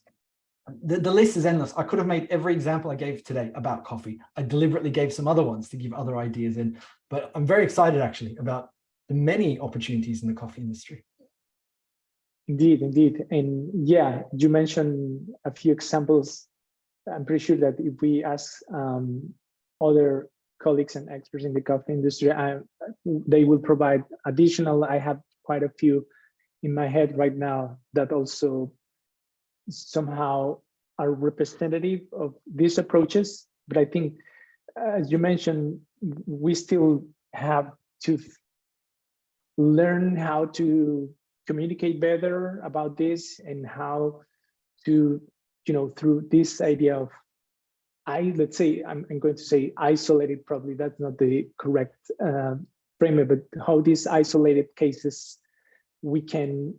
The list is endless. I could have made every example I gave today about coffee. I deliberately gave some other ones to give other ideas in, but I'm very excited actually about the many opportunities in the coffee industry. Indeed, indeed. And yeah, you mentioned a few examples. I'm pretty sure that if we ask other colleagues and experts in the coffee industry, they will provide additional. I have quite a few in my head right now that also somehow are representative of these approaches. But I think, as you mentioned, we still have to learn how to communicate better about this, and how to, through this idea of, let's say, I'm going to say isolated, probably that's not the correct frame, but how these isolated cases, we can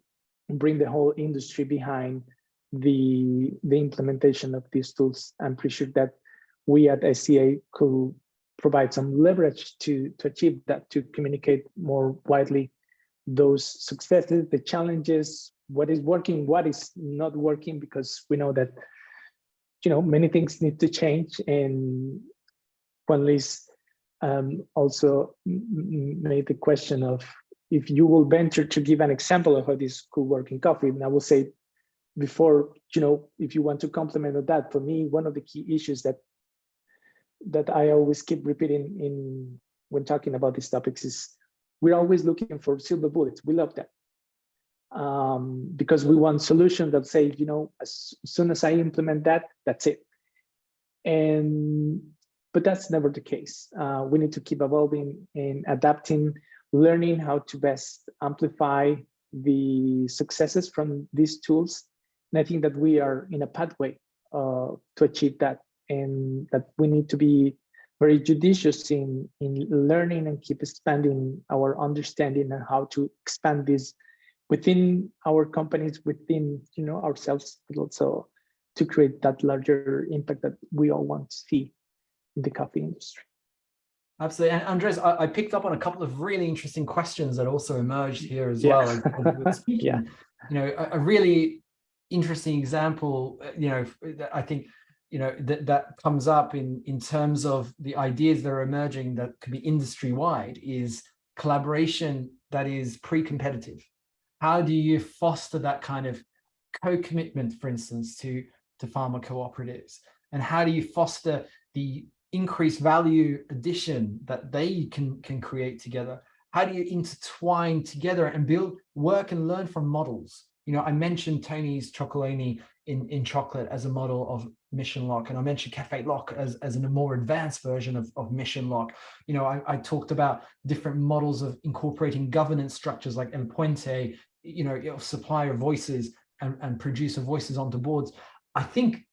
bring the whole industry behind the implementation of these tools. I'm pretty sure that we at SCA could provide some leverage to achieve that, to communicate more widely those successes, the challenges, what is working, what is not working, because we know that many things need to change. And Juan Luis also made the question of, if you will venture to give an example of how this could work in coffee. And I will say before, if you want to complement on that, for me, one of the key issues that I always keep repeating when talking about these topics is, we're always looking for silver bullets. We love that. Because we want solutions that say, as soon as I implement that, that's it. But that's never the case. We need to keep evolving and adapting, learning how to best amplify the successes from these tools. And I think that we are in a pathway to achieve that, and that we need to be very judicious in learning and keep expanding our understanding and how to expand this within our companies, within ourselves, but also to create that larger impact that we all want to see in the coffee industry. Absolutely. And Andres, I picked up on a couple of really interesting questions that also emerged here as well as we were speaking. Yeah. A really interesting example, I think, that comes up in terms of the ideas that are emerging that could be industry-wide, is collaboration that is pre-competitive. How do you foster that kind of co-commitment, for instance, to farmer cooperatives? And how do you foster the increased value addition that they can create together? How do you intertwine together and build, work and learn from models? I mentioned Tony's Chocolonely in chocolate as a model of Mission Lock, and I mentioned Cafe Lock as a more advanced version of Mission Lock. I talked about different models of incorporating governance structures like El Puente, supplier voices and producer voices onto boards. I think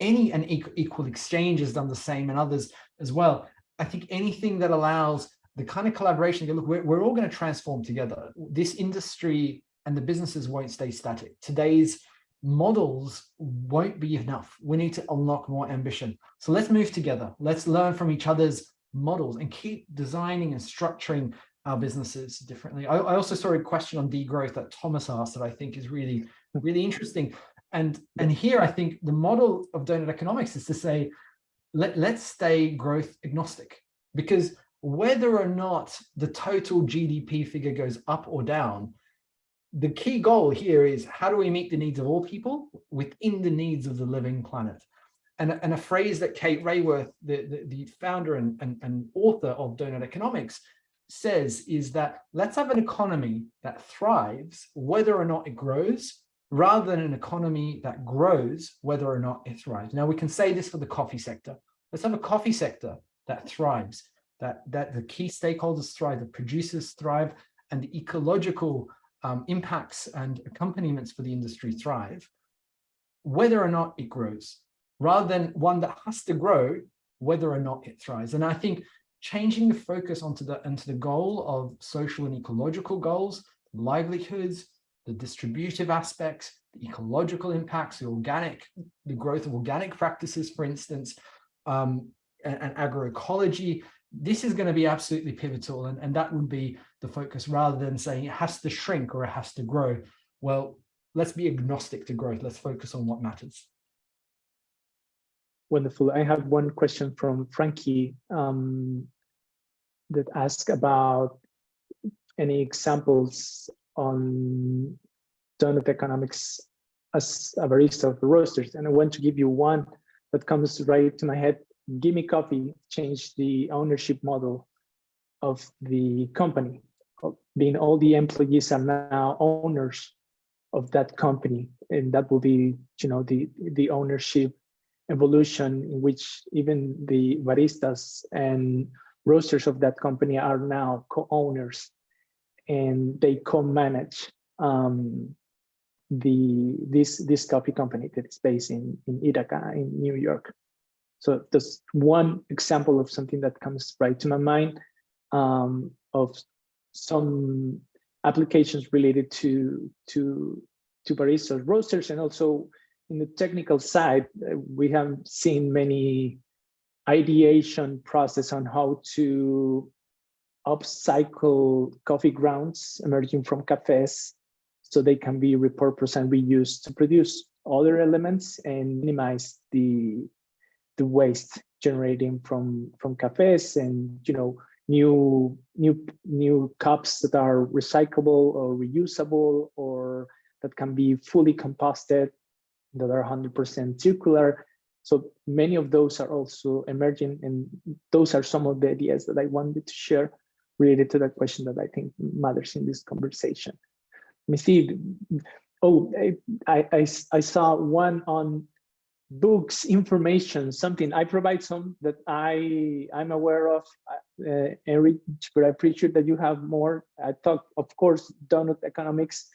equal exchange has done the same, and others as well. I think anything that allows the kind of collaboration, look, we're all going to transform together. This industry and the businesses won't stay static. Today's models won't be enough. We need to unlock more ambition. So let's move together. Let's learn from each other's models and keep designing and structuring our businesses differently. I also saw a question on degrowth that Thomas asked that I think is really, really interesting. And here I think the model of Doughnut Economics is to say, let's stay growth agnostic, because whether or not the total GDP figure goes up or down, the key goal here is, how do we meet the needs of all people within the needs of the living planet? And a phrase that Kate Rayworth, the founder and author of Doughnut Economics, says is that let's have an economy that thrives whether or not it grows, rather than an economy that grows, whether or not it thrives. Now, we can say this for the coffee sector. Let's have a coffee sector that thrives, that the key stakeholders thrive, the producers thrive, and the ecological impacts and accompaniments for the industry thrive, whether or not it grows, rather than one that has to grow, whether or not it thrives. And I think changing the focus onto the goal of social and ecological goals, livelihoods, the distributive aspects, the ecological impacts, the growth of organic practices, for instance, and agroecology, this is going to be absolutely pivotal. And that would be the focus, rather than saying it has to shrink or it has to grow. Well, let's be agnostic to growth. Let's focus on what matters. Wonderful. I have one question from Frankie that asks about any examples on Doughnut Economics as a barista of the roasters. And I want to give you one that comes right to my head. Gimme Coffee changed the ownership model of the company, being all the employees are now owners of that company. And that will be, the ownership evolution in which even the baristas and roasters of that company are now co-owners, and they co-manage this coffee company that is based in Ithaca in New York. So that's one example of something that comes right to my mind, of some applications related to baristas, roasters, and also in the technical side, we have seen many ideation process on how to upcycle coffee grounds emerging from cafes so they can be repurposed and reused to produce other elements and minimize the waste generating from cafes, and new cups that are recyclable or reusable, or that can be fully composted, that are 100% circular. So many of those are also emerging, and those are some of the ideas that I wanted to share related to that question that I think matters in this conversation. Let me see. Oh, I saw one on books, information, something. I provide some that I'm aware of, ERINCH, but I appreciate that you have more. I thought, of course, Doughnut Economics,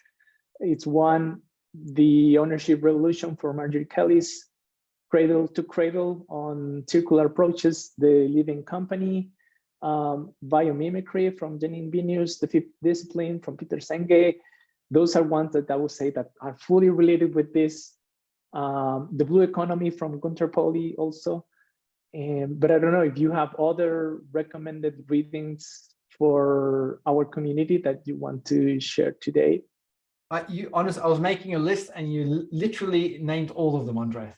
it's one, the ownership revolution for Marjorie Kelly's Cradle to Cradle on circular approaches, the Living Company, biomimicry from Janine Binius, the Fifth Discipline from Peter Senge. Those are ones that I would say that are fully related with this. The Blue Economy from Gunter Pauli also. But I don't know if you have other recommended readings for our community that you want to share today. I was making a list and you literally named all of them, Andrés.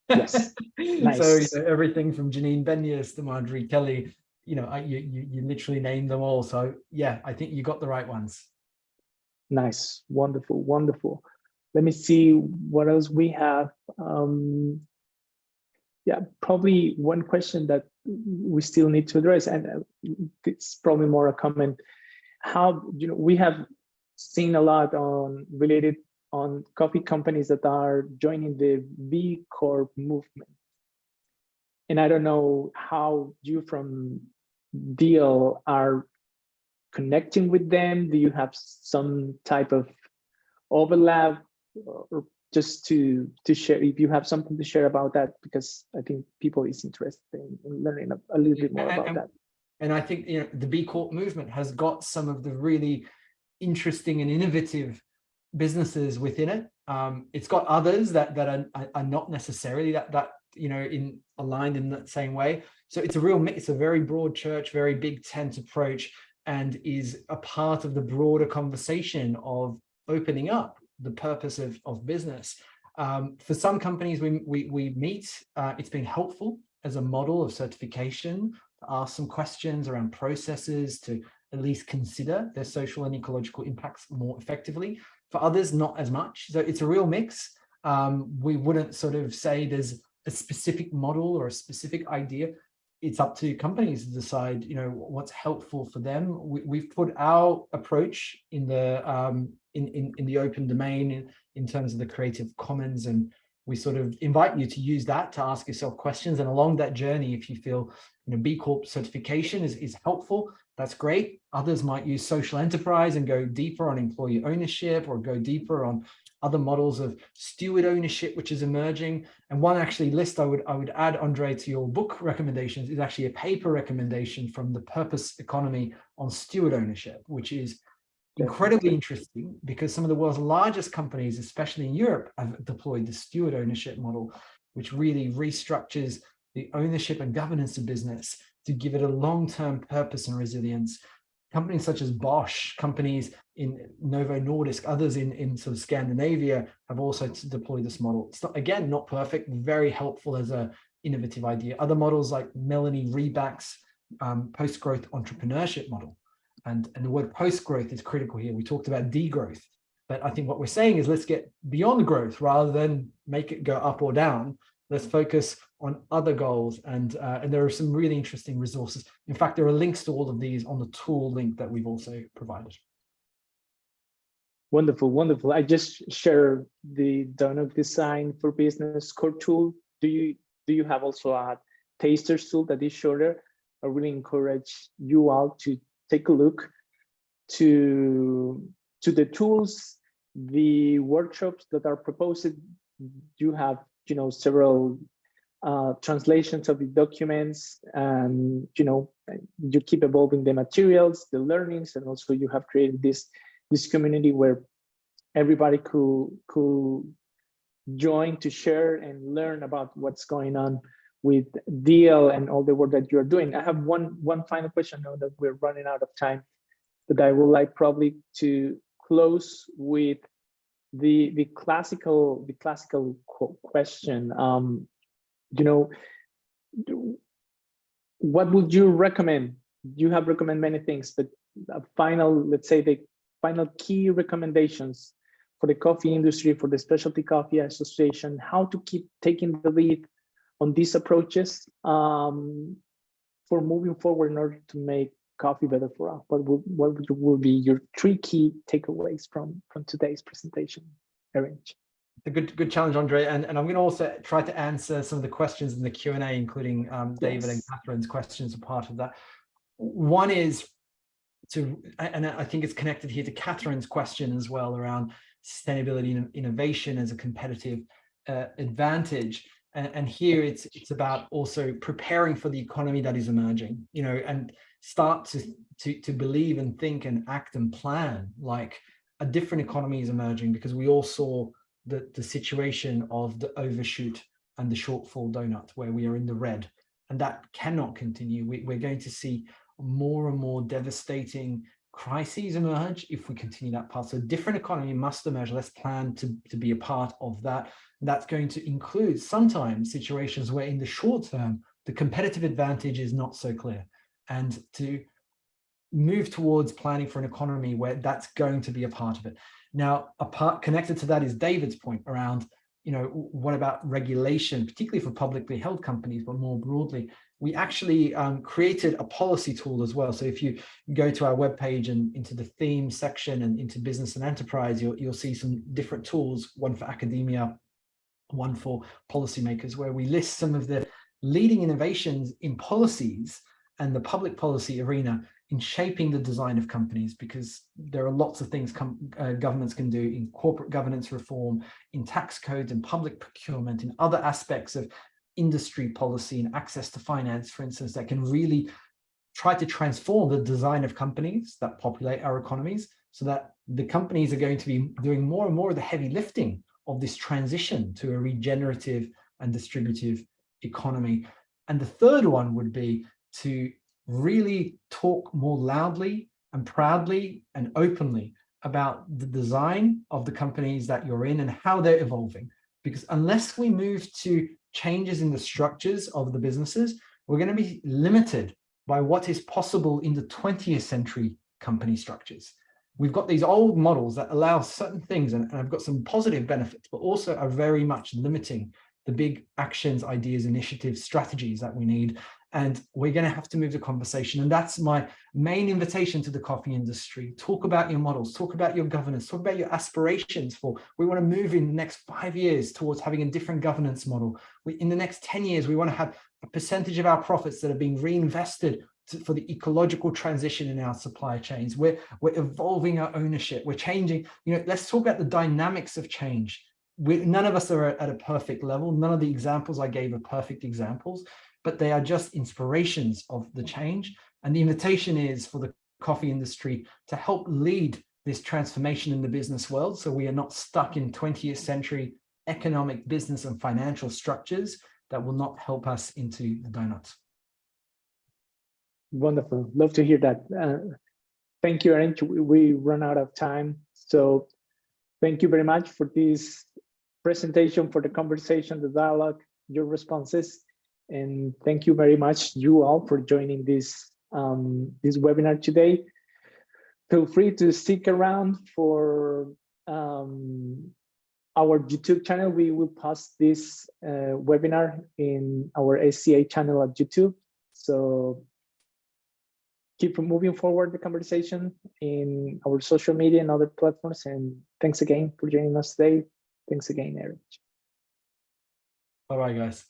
Yes, nice. So everything from Janine Benius to Marjorie Kelly, you literally named them all. So yeah, I think you got the right ones. Nice, wonderful, wonderful. Let me see what else we have. Yeah, probably one question that we still need to address, and it's probably more a comment. How, we have seen a lot related on coffee companies that are joining the B Corp movement. And I don't know how you from Deal are connecting with them. Do you have some type of overlap, or just to share, if you have something to share about that, because I think people is interested in learning a little bit more about that. And I think the B Corp movement has got some of the really interesting and innovative businesses within it. It's got others that are not necessarily that aligned in that same way. So it's a real mix. It's a very broad church, very big tent approach, and is a part of the broader conversation of opening up the purpose of business. For some companies we meet, it's been helpful as a model of certification to ask some questions around processes, to at least consider their social and ecological impacts more effectively. For others, not as much. So it's a real mix. We wouldn't sort of say there's a specific model or a specific idea. it's up to companies to decide, what's helpful for them. We've put our approach in the open domain in terms of the Creative Commons, and we sort of invite you to use that to ask yourself questions. And along that journey, if you feel B Corp certification is helpful, that's great. Others might use social enterprise and go deeper on employee ownership, or go deeper on other models of steward ownership, which is emerging. And one actually list I would add, Andre, to your book recommendations is actually a paper recommendation from the Purpose Economy on steward ownership, which is incredibly interesting, because some of the world's largest companies, especially in Europe, have deployed the steward ownership model, which really restructures the ownership and governance of business to give it a long-term purpose and resilience. Companies such as Bosch, companies in Novo Nordisk, others in sort of Scandinavia have also deployed this model. It's not, again, not perfect, very helpful as an innovative idea. Other models like Melanie Reback's post-growth entrepreneurship model. And the word post-growth is critical here. We talked about degrowth, but I think what we're saying is let's get beyond growth rather than make it go up or down. Let's focus on other goals, and there are some really interesting resources. In fact, there are links to all of these on the tool link that we've also provided. Wonderful, wonderful. I just share the Doughnut Design for Business core tool. Do you have also a taster's tool that is shorter? I really encourage you all to take a look to the tools, the workshops that are proposed. You have several translations of the documents, and you keep evolving the materials, the learnings, and also you have created this community where everybody could join to share and learn about what's going on with DL and all the work that you're doing. I have one final question now that we're running out of time, but I would like probably to close with the classical question. What would you recommend? You have recommended many things, but let's say the final key recommendations for the coffee industry, for the Specialty Coffee Association, how to keep taking the lead on these approaches for moving forward in order to make coffee better for all. What will be your 3 key takeaways from today's presentation, ERINCH? A good challenge, Andre, and I'm going to also try to answer some of the questions in the Q&A, including David and Catherine's questions are part of that. One is and I think it's connected here to Catherine's question as well around sustainability and innovation as a competitive advantage. And here it's about also preparing for the economy that is emerging, and start to believe and think and act and plan like a different economy is emerging, because we all saw the situation of the overshoot and the shortfall donut where we are in the red, and that cannot continue. We're going to see more and more devastating crises emerge if we continue that path. So a different economy must emerge. Let's plan to be a part of that. That's going to include sometimes situations where in the short term, the competitive advantage is not so clear, and to move towards planning for an economy where that's going to be a part of it. Now, connected to that is David's point around, what about regulation, particularly for publicly held companies, but more broadly, we actually created a policy tool as well. So if you go to our webpage and into the theme section and into business and enterprise, you'll see some different tools, one for academia, one for policymakers, where we list some of the leading innovations in policies and the public policy arena in shaping the design of companies, because there are lots of things governments can do in corporate governance reform, in tax codes and public procurement, in other aspects of industry policy and access to finance, for instance, that can really try to transform the design of companies that populate our economies, so that the companies are going to be doing more and more of the heavy lifting of this transition to a regenerative and distributive economy. And the third one would be to really talk more loudly and proudly and openly about the design of the companies that you're in and how they're evolving. Because unless we move to changes in the structures of the businesses, we're going to be limited by what is possible in the 20th century company structures. We've got these old models that allow certain things, and I've got some positive benefits, but also are very much limiting the big actions, ideas, initiatives, strategies that we need. And we're going to have to move the conversation. And that's my main invitation to the coffee industry. Talk about your models, talk about your governance, talk about your aspirations for, we want to move in the next 5 years towards having a different governance model. In the next 10 years, we want to have a percentage of our profits that are being reinvested for the ecological transition in our supply chains. We're evolving our ownership. We're changing. Let's talk about the dynamics of change. None of us are at a perfect level. None of the examples I gave are perfect examples, but they are just inspirations of the change. And the invitation is for the coffee industry to help lead this transformation in the business world, so we are not stuck in 20th century economic, business, and financial structures that will not help us into the donuts. Wonderful. Love to hear that. Thank you, ERINCH. We run out of time. So thank you very much for this presentation, for the conversation, the dialogue, your responses. And thank you very much, you all, for joining this, this webinar today. Feel free to stick around for our YouTube channel. We will post this webinar in our SCA channel at YouTube. So keep moving forward the conversation in our social media and other platforms. And thanks again for joining us today. Thanks again, ERINCH. Bye-bye, guys.